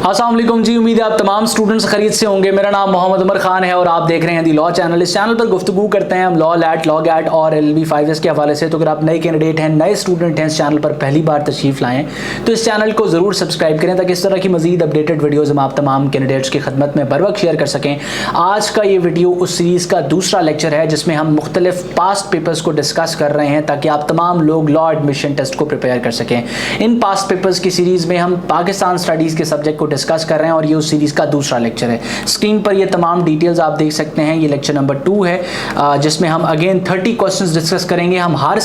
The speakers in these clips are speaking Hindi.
अस्सलाम वालेकुम जी, उम्मीद है आप तमाम स्टूडेंट्स खरीद से होंगे। मेरा नाम मोहम्मद उमर खान है और आप देख रहे हैं दी लॉ चैनल। इस चैनल पर गुफ्तगू करते हैं हम लॉ लैट, लॉ गैट और LLB-5S के हवाले से। तो अगर आप नए कैंडिडेट हैं, नए स्टूडेंट हैं, इस चैनल पर पहली बार तशरीफ़ लाएँ तो इस चैनल को ज़रूर सब्सक्राइब करें ताकि इस तरह की मज़ीद अपडेटेड वीडियोज़ हम आप तमाम कैंडिडेट्स की खदमत में बर वक्त शेयर कर सकें। आज का ये वीडियो उस सीरीज़ का दूसरा लेक्चर है जिसमें हम मुख्तलिफ पास्ट पेपर्स को डिस्कस कर रहे हैं ताकि आप तमाम लोग लॉ एडमिशन टेस्ट को प्रिपेयर कर सकें। इन पास्ट पेपर्स की सीरीज़ में हम पाकिस्तान स्टडीज़ के सब्जेक्ट को डिस्कस कर रहे हैं और ये उस सीरीज़ का दूसरा लेक्चर है। स्क्रीन पर ये तमाम डिटेल्स आप देख सकते हैं। ये लेक्चर नंबर 2 है जिसमें हम अगेन 30 क्वेश्चंस डिस्कस करेंगे। हम हर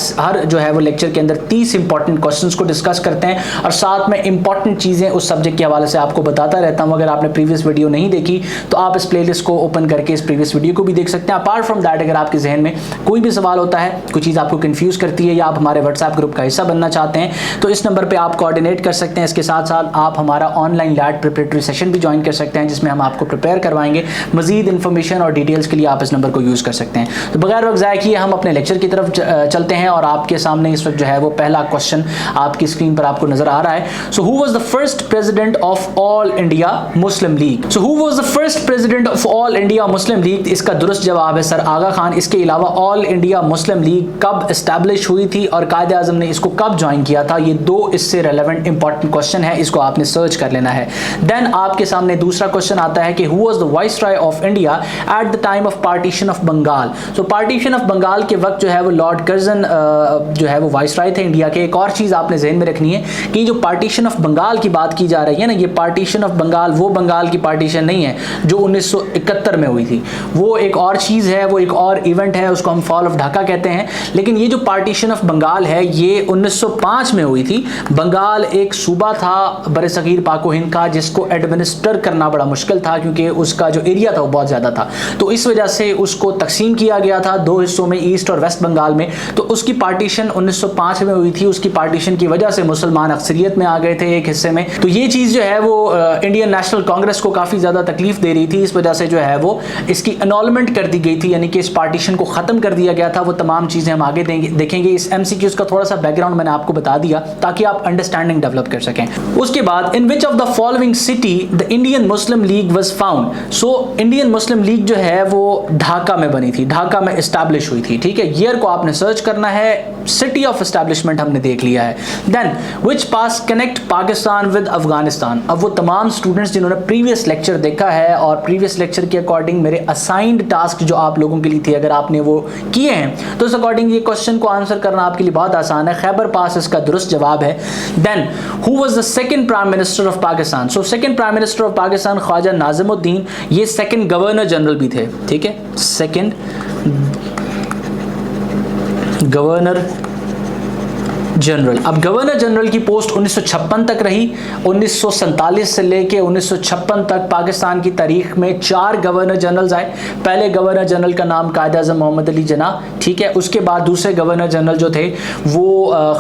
जो है वो लेक्चर के अंदर 30 इंपॉर्टेंट क्वेश्चंस को डिस्कस करते हैं और साथ में इंपॉर्टेंट चीज़ें उस सब्जेक्ट के हवाले से आपको बताता रहता हूँ। अगर आपने प्रीवियस वीडियो नहीं देखी तो आप इस प्लेलिस्ट को ओपन करके इस प्रीवियस वीडियो को भी देख सकते हैं। अपार्ट फ्रॉम दैट, अगर आपके जहन में कोई भी सवाल होता है, कोई चीज़ आपको कन्फ्यूज़ करती है या आप हमारे व्हाट्सएप ग्रुप का हिस्सा बनना चाहते हैं तो इस नंबर पर आप कोऑर्डिनेट कर सकते हैं। इसके साथ साथ आप हमारा ऑनलाइन लैट प्रिपरेटरी सेशन भी ज्वाइन कर सकते हैं जिसमें हम आपको प्रिपेयर करवाएंगे। मजीद इन्फॉर्मेशन और डिटेल्स के लिए आप इस नंबर को यूज़ कर सकते हैं। तो बगैर वक्त ज़ाया किए हम अपने लेक्चर की तरफ चलते हैं और आपके सामने इस वक्त जो है वो पहला क्वेश्चन आपकी स्क्रीन पर आपको नजर आ रहा है। So who was the first president of all India Muslim league? So who was the first president of all India Muslim league? इसका दुरुस्त जवाब है सर आगा खान। इसके अलावा ऑल इंडिया मुस्लिम लीग कब एस्टैब्लिश हुई थी और कायदे आज़म ने इसको कब ज्वाइन किया था? ये दो इससे रेलेवेंट इंपॉर्टेंट क्वेश्चन है, इसको आपने सर्च कर लेना है। देन आपके सामने दूसरा क्वेश्चन आता है कि who was the viceroy of India at the time of partition of Bengal? So partition of Bengal के वक्त जो है वो लॉर्ड कर्जन जो है वो वाइसरॉय थे इंडिया के। एक और चीज़ आपने जहन में रखनी है कि जो पार्टीशन ऑफ बंगाल की बात की जा रही है ना, ये पार्टीशन ऑफ बंगाल वो बंगाल की पार्टीशन नहीं है जो 1971 में हुई थी। वो एक और चीज़ है, वो एक और इवेंट है, उसको हम फॉल ऑफ ढाका कहते हैं। लेकिन ये जो पार्टीशन ऑफ बंगाल है ये 1905 में हुई थी। बंगाल एक सूबा था बरसगीर पाको हिंद का जिसको एडमिनिस्टर करना बड़ा मुश्किल था क्योंकि उसका जो एरिया था वो बहुत ज़्यादा था। तो इस वजह से उसको तकसीम किया गया था दो हिस्सों में, ईस्ट और वेस्ट बंगाल में। तो उसकी पार्टीशन 1905 में हुई थी। उसकी पार्टीशन की वजह से मुसलमान अक्सरियत में आ गए थे एक हिस्से में। तो ये चीज़ जो है वो इंडियन नेशनल कांग्रेस को काफ़ी ज़्यादा तकलीफ दे रही थी। इस वजह से जो है वो इसकी एनॉलमेंट कर दी गई थी, यानी कि इस पार्टीशन को ख़त्म कर दिया गया था। वो तमाम चीज़ें हम आगे देखेंगे। इस MCQs का थोड़ा सा बैकग्राउंड मैंने आपको बता दिया ताकि आप अंडरस्टैंडिंग डेवलप कर सकें। उसके बाद in which of the following city the Indian Muslim League was found? So Indian Muslim League जो है वो ढाका में बनी थी, ढाका में एस्टैब्लिश हुई थी। ठीक है, ईयर को आपने सर्च करना है। सिटी ऑफ एस्टैब्लिशमेंट हमने देख लिया है। Then which pass connect Pakistan with Afghanistan? अब वो तमाम स्टूडेंट्स जिन्होंने प्रीवियस लेक्चर देखा है और प्रीवियस लेक्चर के अकॉर्डिंग मेरे असाइंड टास्क जो आप लोगों के लिए थे अगर आपने वो किए हैं तो उस अकॉर्डिंग ये क्वेश्चन को आंसर करना आपके लिए बहुत आसान है। खैबर पास इसका दुरुस्त जवाब है। Then who was the second prime minister of Pakistan? So second prime minister of Pakistan Khawaja Nazimuddin, ये सेकंड गवर्नर जनरल भी थे। ठीक है, सेकंड गवर्नर जनरल। अब गवर्नर जनरल की पोस्ट 1956 तक रही। 1947 से लेके 1956 तक पाकिस्तान की तारीख में 4 गवर्नर जनरल्स आए। पहले गवर्नर जनरल का नाम कायद आज़म मोहम्मद अली जिन्ना, ठीक है। उसके बाद दूसरे गवर्नर जनरल जो थे वो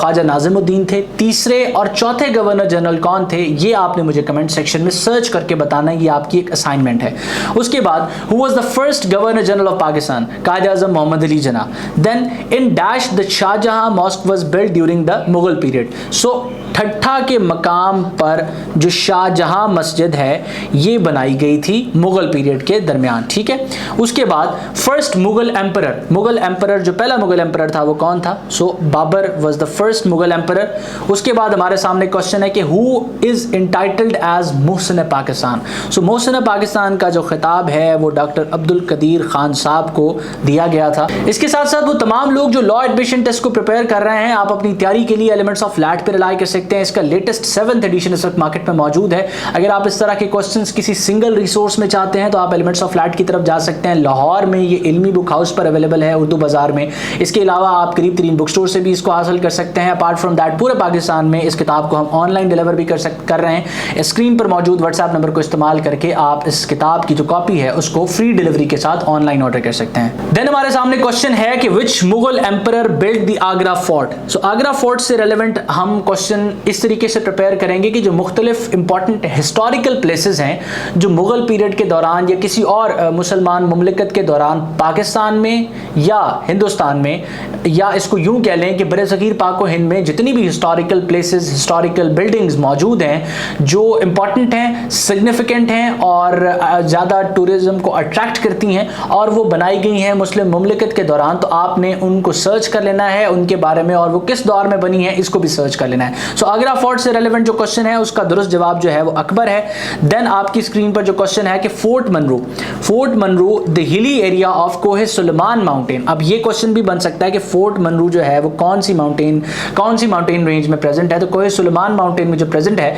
ख्वाजा नाज़िमुद्दीन थे। तीसरे और चौथे गवर्नर जनरल कौन थे ये आपने मुझे कमेंट सेक्शन में सर्च करके बताना है, ये आपकी एक असाइनमेंट है। उसके बाद who was the first governor general of Pakistan? Quaid Azam Mohammad Ali Jinnah. Then in dash the Shah Jahan mosque was built during the Mughal period? So Thatta के मकाम पर जो शाहजहां मस्जिद है ये बनाई गई थी मुगल पीरियड के दरमियान। ठीक है, उसके बाद first Mughal emperor, Mughal emperor जो पहला मुगल एम्परर था वो कौन था? So Babur was the first Mughal emperor. उसके बाद हमारे सामने क्वेश्चन है कि who is entitled as Mohsin Pakistan? So Mohsin Pakistan का जो खिताब है वो डॉक्टर अब्दुल कदीर खान साहब को दिया गया था। इसके साथ साथ वो तमाम लोग जो लॉ एडमिशन टेस्ट को प्रिपेयर कर रहे हैं, आप अपनी तैयारी के लिए एलिमेंट्स ऑफ लैट पर रिलाई कर सकते हैं। इसका लेटेस्ट 7th एडिशन इस वक्त मार्केट में मौजूद है। अगर आप इस तरह के क्वेश्चंस किसी सिंगल रिसोर्स में चाहते हैं तो आप एलिमेंट्स ऑफ लैट की तरफ जा सकते हैं। लाहौर में ये इल्मी बुक हाउस पर अवेलेबल है, उर्दू बाजार में। इसके अलावा आप करीब 3 बुक स्टोर से भी इसको हासिल कर सकते हैं। अपार्ट फ्रॉम दैट पूरे पाकिस्तान में इस किताब को हम ऑनलाइन डिलीवर भी कर रहे हैं। स्क्रीन पर मौजूद व्हाट्सएप नंबर को इस्तेमाल करके आप इस किताब की जो कॉपी है उसको फ्री डिलीवरी के साथ ऑनलाइन ऑर्डर कर सकते हैं। देन हमारे सामने क्वेश्चन है कि which Mughal emperor built the Agra fort? So Agra fort से रेलेवेंट हम क्वेश्चन इस तरीके से प्रिपेयर करेंगे कि जो मुख्तलिफ इंपॉर्टेंट हिस्टोरिकल प्लेसेस हैं जो मुग़ल पीरियड के दौरान या किसी और मुसलमान मुमलिकत के दौरान पाकिस्तान में या हिंदुस्तान में, या इसको यूँ कह लें कि बरसगीर पाक व हिंद में जितनी भी हिस्टोरिकल प्लेसेस, हिस्टोरिकल बिल्डिंग्स मौजूद हैं जो इंपॉर्टेंट हैं, सिग्निफिकेंट हैं और ज़्यादा टूरिज़म को अट्रैक्ट करती हैं और वो बनाई गई हैं मुस्लिम मुमलिकत के दौरान, तो आपने उनको सर्च कर लेना है उनके बारे में, और वो किस दौर में बनी है इसको भी सर्च कर लेना है। सो आगरा फोर्ट से रेलेवेंट जो क्वेश्चन है उसका दुरुस्त जवाब जो है वो अकबर है। देन आपकी स्क्रीन पर जो क्वेश्चन है कि fort Munro the hilly area of Koh Suleman mountain. अब ये क्वेश्चन भी बन सकता है कि फोर्ट मनरू जो है वो कौन सी माउंटेन रेंज में प्रेजेंट है, तो कोहे सुलेमान माउंटेन में जो प्रेजेंट है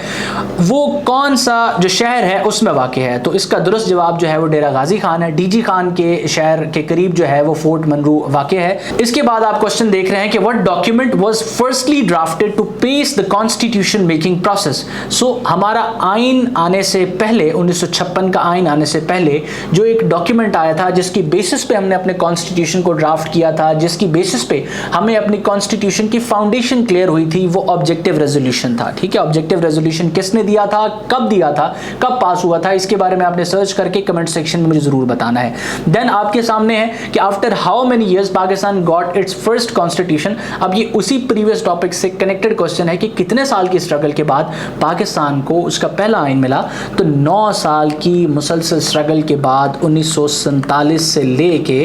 वो कौन सा जो शहर है उसमें वाक़ है, तो इसका दुरुस्त जवाब जो है वो डेरा गाजी खान है। डीजी खान के शहर के करीब जो है वो फोर्ट मनरू वाक़ है। इसके बाद आप क्वेश्चन देख रहे हैं कि what document was firstly drafted to pace the constitution making process. So हमारा आइन आने से पहले 1956 का आइन आने से पहले जो एक डॉक्यूमेंट आया था जिसकी बेसिस पे हमने अपने कॉन्स्टिट्यूशन को ड्राफ्ट किया था, जिसकी बेसिस पे हमें अपनी कॉन्स्टिट्यूशन की फाउंडेशन क्लियर हुई थी, वो ऑब्जेक्टिव रेजोल्यूशन था। ठीक है, ऑब्जेक्टिव रेजोल्यूशन किसने दिया था, कब दिया था, कब पास हुआ था, इसके बारे में आपने सर्च करके कमेंट सेक्शन में मुझे जरूर बताना है। देन आपके सामने है कि after how many years Pakistan got its first constitution. अब ये उसी प्रीवियस टॉपिक से कनेक्टेड क्वेश्चन है कि कितने साल की स्ट्रगल के बाद पाकिस्तान को उसका पहला आइन मिला, तो 9 साल की मुसलसल स्ट्रगल के बाद 1947 से लेके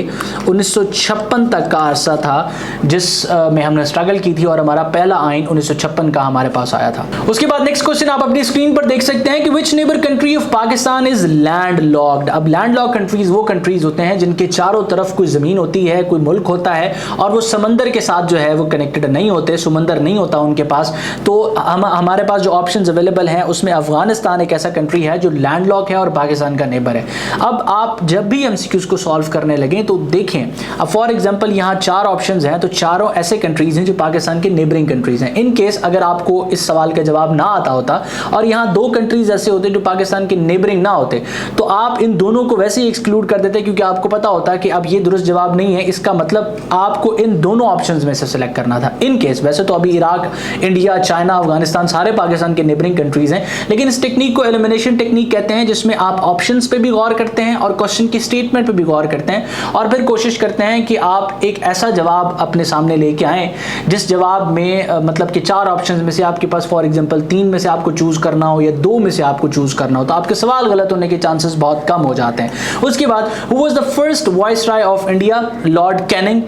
1956 तक का अरसा था जिस में हमने स्ट्रगल की थी और हमारा पहला आइन 1956 का हमारे पास आया था। उसके बाद नेक्स्ट क्वेश्चन आप अपनी स्क्रीन पर देख सकते हैं कि which neighbour country of Pakistan is landlocked. अब लैंड लॉक कंट्रीज वो कंट्रीज होते हैं जिनके चारों तरफ कोई जमीन होती है, कोई मुल्क होता है और वो समंदर के साथ जो है वो कनेक्टेड नहीं होते, समंदर नहीं होता उनके पास। तो हमारे पास जो ऑप्शंस अवेलेबल हैं उसमें अफगानिस्तान एक ऐसा कंट्री है जो लैंड लॉक है और पाकिस्तान का नेबर है। अब आप जब भी एमसीक्यूज को सॉल्व करने लगे तो देखें, अब फॉर एग्जांपल यहाँ 4 ऑप्शंस हैं, तो चारों ऐसे कंट्रीज हैं जो पाकिस्तान के नेबरिंग कंट्रीज हैं। इन केस अगर आपको इस सवाल का जवाब ना आता होता और यहाँ 2 कंट्रीज ऐसे होते जो पाकिस्तान के नेबरिंग ना होते, तो आप इन दोनों को वैसे ही एक्सक्लूड कर देते क्योंकि आपको पता होता कि अब ये दुरुस्त जवाब नहीं है, इसका मतलब आपको इन दोनों ऑप्शंस में से सिलेक्ट करना था। इन केस वैसे तो अभी इराक, इंडिया, चाइना, अफगानिस्तान सारे पाकिस्तान के नेबरिंग कंट्रीज हैं, लेकिन इस टेक्निक को एलिमिनेशन टेक्निक कहते हैं जिसमें आप ऑप्शंस पे भी गौर करते हैं और क्वेश्चन की स्टेटमेंट पे भी गौर करते हैं और फिर कोशिश करते हैं कि आप एक ऐसा जवाब अपने सामने लेके आएं जिस जवाब में मतलब कि 4 ऑप्शंस में से आपके पास फॉर एग्जांपल 3 में से आपको चूज करना हो या 2 में से आपको चूज करना हो, तो आपके सवाल गलत होने के चांसेस बहुत कम हो जाते हैं। उसके बाद who was the first viceroy of India, Lord Canning.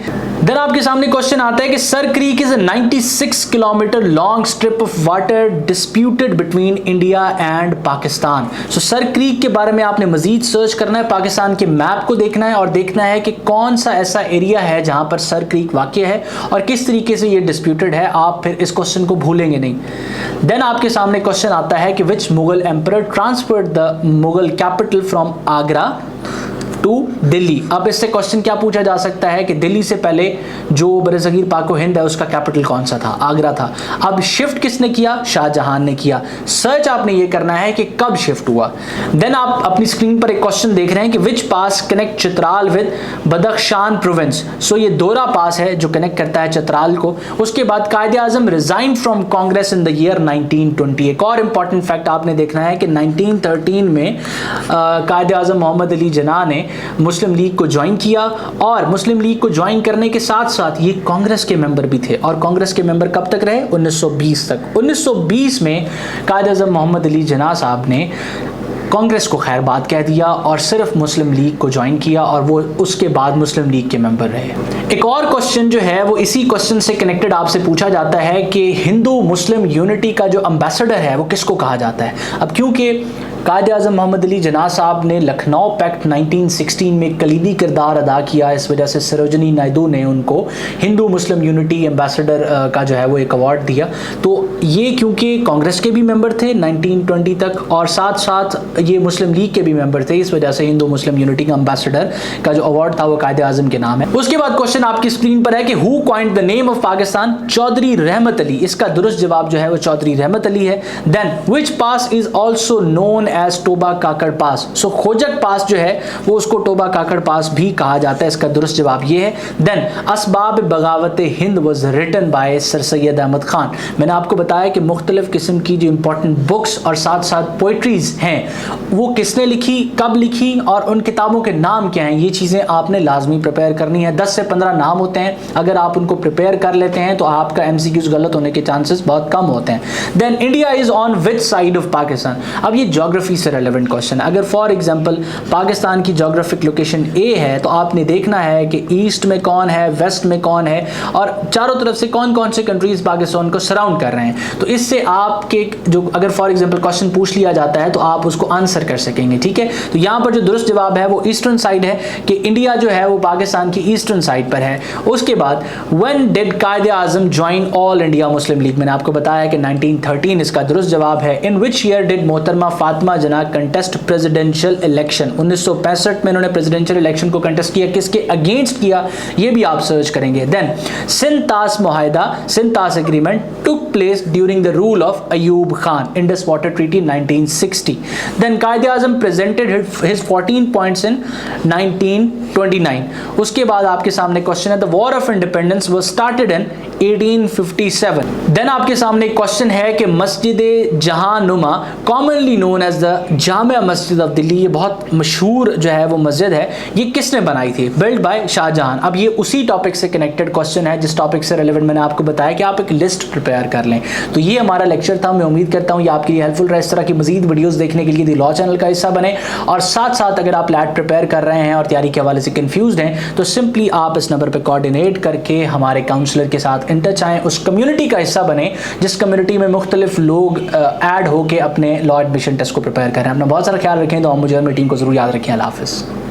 Then आपके सामने क्वेश्चन आता है कि Sir Creek is a 96 kilometre long strip of water disputed between India and Pakistan. So Sir Creek के बारे में आपने मजीद सर्च करना है, पाकिस्तान के मैप को देखना है और देखना है कि कौन सा ऐसा एरिया है जहां पर सर क्रीक वाक़ है और किस तरीके से ये डिस्प्यूटेड है। आप फिर इस क्वेश्चन को भूलेंगे नहीं। देन आपके सामने क्वेश्चन आता है कि which Mughal emperor transferred the Mughal capital from Agra to Delhi. अब इससे क्वेश्चन क्या पूछा जा सकता है कि दिल्ली से पहले जो बरसगीर पाक व हिंद है उसका कैपिटल कौन सा था, आगरा था। अब शिफ्ट किसने किया, शाहजहां ने किया। सर्च आपने ये करना है कि कब शिफ्ट हुआ। देन आप अपनी स्क्रीन पर एक क्वेश्चन देख रहे हैं कि which pass connect Chitral with Badakhshan province. So ये दोरा पास है जो कनेक्ट करता है चित्राल को। उसके बाद Quaid Azam resign from Congress in the year 1920। एक और इंपॉर्टेंट फैक्ट आपने देखना है कि 1913 में कायदे आजम मोहम्मद अली जिन्ना ने मुस्लिम लीग को ज्वाइन किया और मुस्लिम लीग को ज्वाइन करने के साथ साथ ये कांग्रेस के मेंबर भी थे और कांग्रेस के मेंबर कब तक रहे, 1920 तक। 1920 में कायदे आजम मोहम्मद अली जिन्ना साहब ने कांग्रेस को खैर बात कह दिया और सिर्फ मुस्लिम लीग को ज्वाइन किया और वो उसके बाद मुस्लिम लीग के मेंबर रहे। एक और क्वेश्चन जो है वो इसी क्वेश्चन से कनेक्टेड आपसे पूछा जाता है कि हिंदू मुस्लिम यूनिटी का जो एम्बेसडर है वो किसको कहा जाता है। अब क्योंकि कायदे आजम मोहम्मद अली जिन्ना साहब ने लखनऊ पैक्ट 1916 में कलीदी किरदार अदा किया, इस वजह से सरोजनी नायडू ने उनको हिंदू मुस्लिम यूनिटी एम्बेसडर का जो है वो एक अवार्ड दिया। तो ये क्योंकि कांग्रेस के भी मेंबर थे 1920 तक और साथ साथ ये मुस्लिम लीग के भी मेंबर थे, इस वजह से हिंदू मुस्लिम यूनिटी का एम्बेसडर का जो अवार्ड था वो कायदे आजम के नाम है। उसके बाद क्वेश्चन आपकी स्क्रीन पर है कि who coined the name of Pakistan, Chaudhry रहमत अली। इसका दुरुस्त जवाब जो है वो चौधरी रहमत अली है। Then which pass is also known as Toba Kakar pass. So Khojak pass जो है वो उसको टोबा काकड़ पास भी कहा जाता है। इसका दुरुस्त जवाब ये है। Then Asbab Baghawat Hind was written by Sir Syed Ahmad Khan. मैंने आपको बताया कि मुख्तलिफ किस्म की जो इंपॉर्टेंट बुक्स और साथ साथ पोइट्रीज हैं वो किसने लिखी, कब लिखी और उन किताबों के नाम क्या हैं, ये चीज़ें आपने लाजमी प्रिपेयर करनी है। 10 से 15 नाम होते हैं, अगर आप उनको प्रिपेयर कर लेते हैं तो आपका MCQs गलत होने के चांसेस बहुत कम होते हैं। Then India is on which side of Pakistan. अब ये ज्योग्राफी से रेलेवेंट क्वेश्चन है। अगर फॉर एग्जांपल पाकिस्तान की ज्योग्राफिक लोकेशन ए है तो आपने देखना है कि ईस्ट में कौन है, वेस्ट में कौन है और चारों तरफ से कौन कौन से कंट्रीज पाकिस्तान को सराउंड कर रहे हैं। तो इससे आपके जो अगर फॉर एग्जांपल क्वेश्चन पूछ लिया जाता है तो आप उसको आंसर कर सकेंगे। ठीक है, तो यहां पर जो दुरुस्त जवाब है वो ईस्टर्न साइड है कि इंडिया जो है वो पाकिस्तान की ईस्टर्न साइड पर है। उसके बाद when did Quaid Azam join All India Muslim League. मैंने आपको बताया कि 1913 इसका दुरुस्त जवाब है। इन विच ईयर डिड मोहतरमा फातिमा जना कंटेस्ट प्रेसिडेंशियल इलेक्शन। 1965 में इन्होंने प्रेसिडेंशियल इलेक्शन को कंटेस्ट किया, किसके अगेंस्ट किया ये भी आप सर्च करेंगे। देन सिंध-तास मुआहिदा, Sindh Tas agreement took place during the rule of Ayub Khan. Indus water treaty 1960। Then Quaid Azam presented his 14 points in 1929। उसके बाद आपके सामने क्वेश्चन है the war of independence was started in 1857। Then आपके सामने क्वेश्चन है कि Masjid Jahanuma commonly known as the Jamia Masjid of Delhi, ये बहुत मशहूर जो है वो मस्जिद है, ये किसने बनाई थी? Build by Shahjahan. अब ये उसी टॉपिक से कनेक्टेड क्वेश्चन है जिस टॉपिक से रिलेवेंट मैंने आपको बताया कि आप एक लिस्ट प्रिपेयर कर लें। तो ये हमारा लेक्चर था। मैं उम्मीद करता हूँ ये आपके लिए हेल्पफुल रहा। इस तरह की मजीद वीडियोस देखने के लिए दी लॉ चैनल का हिस्सा बने और साथ साथ अगर आप लैट प्रिपेयर कर रहे हैं और तैयारी के हवाले से कंफ्यूज्ड हैं तो सिंपली आप इस नंबर पर कोऑर्डिनेट करके हमारे काउंसलर के साथ इन टच आएँ, उस कम्युनिटी का हिस्सा बने जिस कम्युनिटी में मुख्तलिफ लोग ऐड होकर अपने लॉ एडमिशन टेस्ट को प्रिपेयर कर रहे हैं। अपना बहुत सारा ख्याल रखें। तो मुझे और मेरी टीम को जरूर याद रखें। अल्लाह हाफिज़।